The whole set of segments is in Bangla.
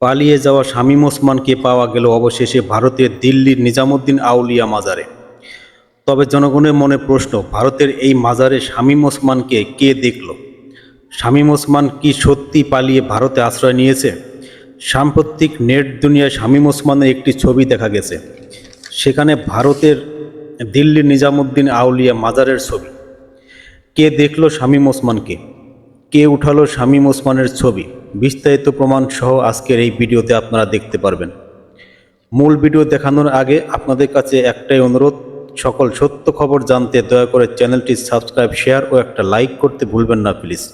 পালিয়ে যাওয়া শামীম ওসমানকে পাওয়া গেল অবশেষে ভারতের দিল্লির নিজামুদ্দিন আউলিয়া মাজারে। তবে জনগণের মনে প্রশ্ন, ভারতের এই মাজারে শামীম ওসমানকে কে দেখল? শামীম ওসমান কি সত্যি পালিয়ে ভারতে আশ্রয় নিয়েছে? সাম্প্রতিক নেট দুনিয়ায় শামীম ওসমানের একটি ছবি দেখা গেছে। সেখানে ভারতের দিল্লির নিজামুদ্দিন আউলিয়া মাজারের ছবি। কে দেখল শামীম ওসমানকে? কে উঠালো শামীম ওসমানের ছবি? বিস্তারিত প্রমাণ সহ আজকের এই ভিডিওতে আপনারা দেখতে পারবেন। মূল ভিডিও দেখানোর আগে আপনাদের কাছে একটাই অনুরোধ, সকল সত্য খবর জানতে দয়া করে চ্যানেলটি সাবস্ক্রাইব, শেয়ার ও একটা লাইক করতে ভুলবেন না প্লিজ।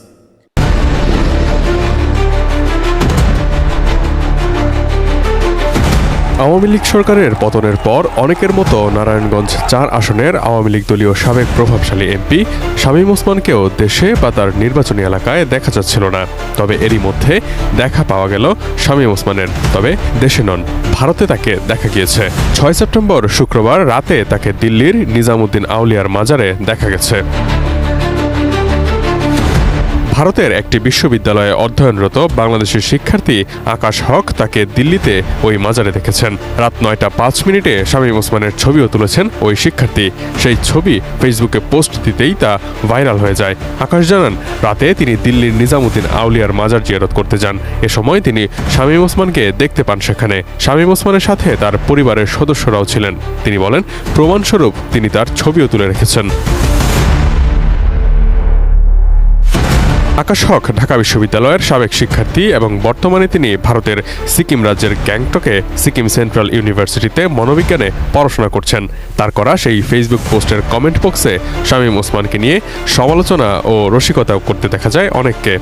আওয়ামী লীগ সরকারের পতনের পর অনেকের মতো নারায়ণগঞ্জ ৪ আসনের আওয়ামী লীগ দলীয় সাবেক প্রভাবশালী এমপি শামীম ওসমানকেও দেশে বা তার নির্বাচনী এলাকায় দেখা যাচ্ছিল না। তবে এরই মধ্যে দেখা পাওয়া গেল শামীম ওসমানের। তবে দেশে নন, ভারতে তাকে দেখা গিয়েছে। ৬ সেপ্টেম্বর শুক্রবার রাতে তাকে দিল্লির নিজামুদ্দিন আউলিয়ার মাজারে দেখা গেছে। ভারতের একটি বিশ্ববিদ্যালয়ে অধ্যয়নরত বাংলাদেশের শিক্ষার্থী আকাশ হক তাকে দিল্লিতে ওই মাজারে দেখেছেন। রাত ৯টা ৫ মিনিটে শামীম ওসমানের ছবিও তুলেছেন ওই শিক্ষার্থী। সেই ছবি ফেসবুকে পোস্ট দিতেই তা ভাইরাল হয়ে যায়। আকাশ জানান, রাতে তিনি দিল্লির নিজামুদ্দিন আউলিয়ার মাজার জিয়ারত করতে যান। এ সময় তিনি শামীম ওসমানকে দেখতে পান সেখানে। শামীম ওসমানের সাথে তার পরিবারের সদস্যরাও ছিলেন। তিনি বলেন, প্রমাণস্বরূপ তিনি তার ছবিও তুলে রেখেছেন। আকাশ হক ঢাকা বিশ্ববিদ্যালয়ের সাবেক শিক্ষার্থী এবং বর্তমানে তিনি ভারতের সিকিম রাজ্যের গ্যাংটকে সিকিম সেন্ট্রাল ইউনিভার্সিটিতে মনোবিজ্ঞানে পড়াশোনা করছেন। তার করা সেই ফেসবুক পোস্টের কমেন্ট বক্সে শামীম ওসমানকে নিয়ে সমালোচনা ও রসিকতাও করতে দেখা যায় অনেককে।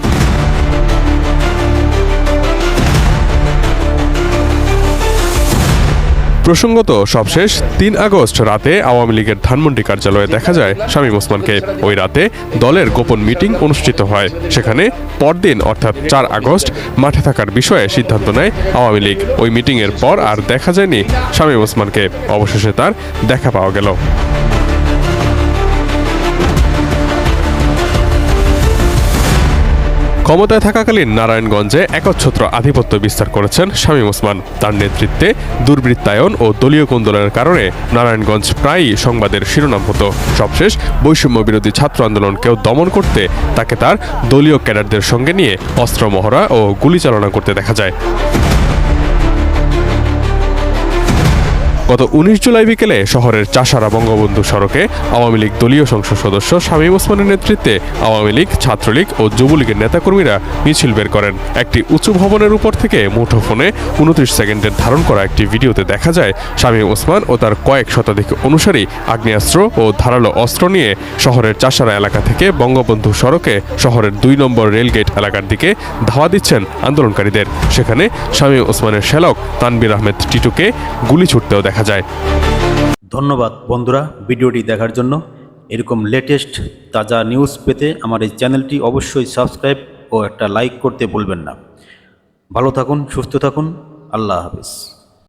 প্রসঙ্গত সবশেষ ৩ আগস্ট রাতে আওয়ামী লীগের ধানমন্ডি কার্যালয়ে দেখা যায় শামীম ওসমানকে। ওই রাতে দলের গোপন মিটিং অনুষ্ঠিত হয়। সেখানে পরদিন অর্থাৎ ৪ আগস্ট মাঠে থাকার বিষয়ে সিদ্ধান্ত নেয় আওয়ামী লীগ। ওই মিটিংয়ের পর আর দেখা যায়নি শামীম ওসমানকে। অবশেষে তার দেখা পাওয়া গেল। ক্ষমতায় থাকাকালীন নারায়ণগঞ্জে একচ্ছত্র আধিপত্য বিস্তার করেছেন শামীম ওসমান। তার নেতৃত্বে দুর্বৃত্তায়ন ও দলীয় কোন্দলের কারণে নারায়ণগঞ্জ প্রায়ই সংবাদের শিরোনাম হতো। সবশেষ বৈষম্য বিরোধী ছাত্র আন্দোলনকেও দমন করতে তাকে তার দলীয় ক্যাডারদের সঙ্গে নিয়ে অস্ত্র মহড়া ও গুলিচালনা করতে দেখা যায়। গত ১৯ জুলাই বিকেলে শহরের চাষারা বঙ্গবন্ধু সড়কে আওয়ামী লীগ দলীয় সংসদ সদস্য শামীম ওসমানের নেতৃত্বে আওয়ামী লীগ, ছাত্রলীগ ও যুবলীগের নেতাকর্মীরা মিছিল বের করেন। একটি উঁচু ভবনের উপর থেকে মুঠোফোনে ২৯ সেকেন্ডের ধারণ করা একটি ভিডিওতে দেখা যায় শামীম ওসমান ও তার কয়েক শতাধিক অনুসারী আগ্নেয়াস্ত্র ও ধারালো অস্ত্র নিয়ে শহরের চাষারা এলাকা থেকে বঙ্গবন্ধু সড়কে শহরের ২ নম্বর রেলগেট এলাকার দিকে ধাওয়া দিচ্ছেন আন্দোলনকারীদের। সেখানে শামীম ওসমানের শ্যালক তানবীর আহমেদ টিটুকে গুলি ছুটতেও দেখা যায়। ধন্যবাদ বন্ধুরা ভিডিওটি দেখার জন্য। এরকম লেটেস্ট তাজা নিউজ পেতে আমার এই চ্যানেলটি অবশ্যই সাবস্ক্রাইব ও একটা লাইক করতে ভুলবেন না। ভালো থাকুন, সুস্থ থাকুন, আল্লাহ হাফেজ।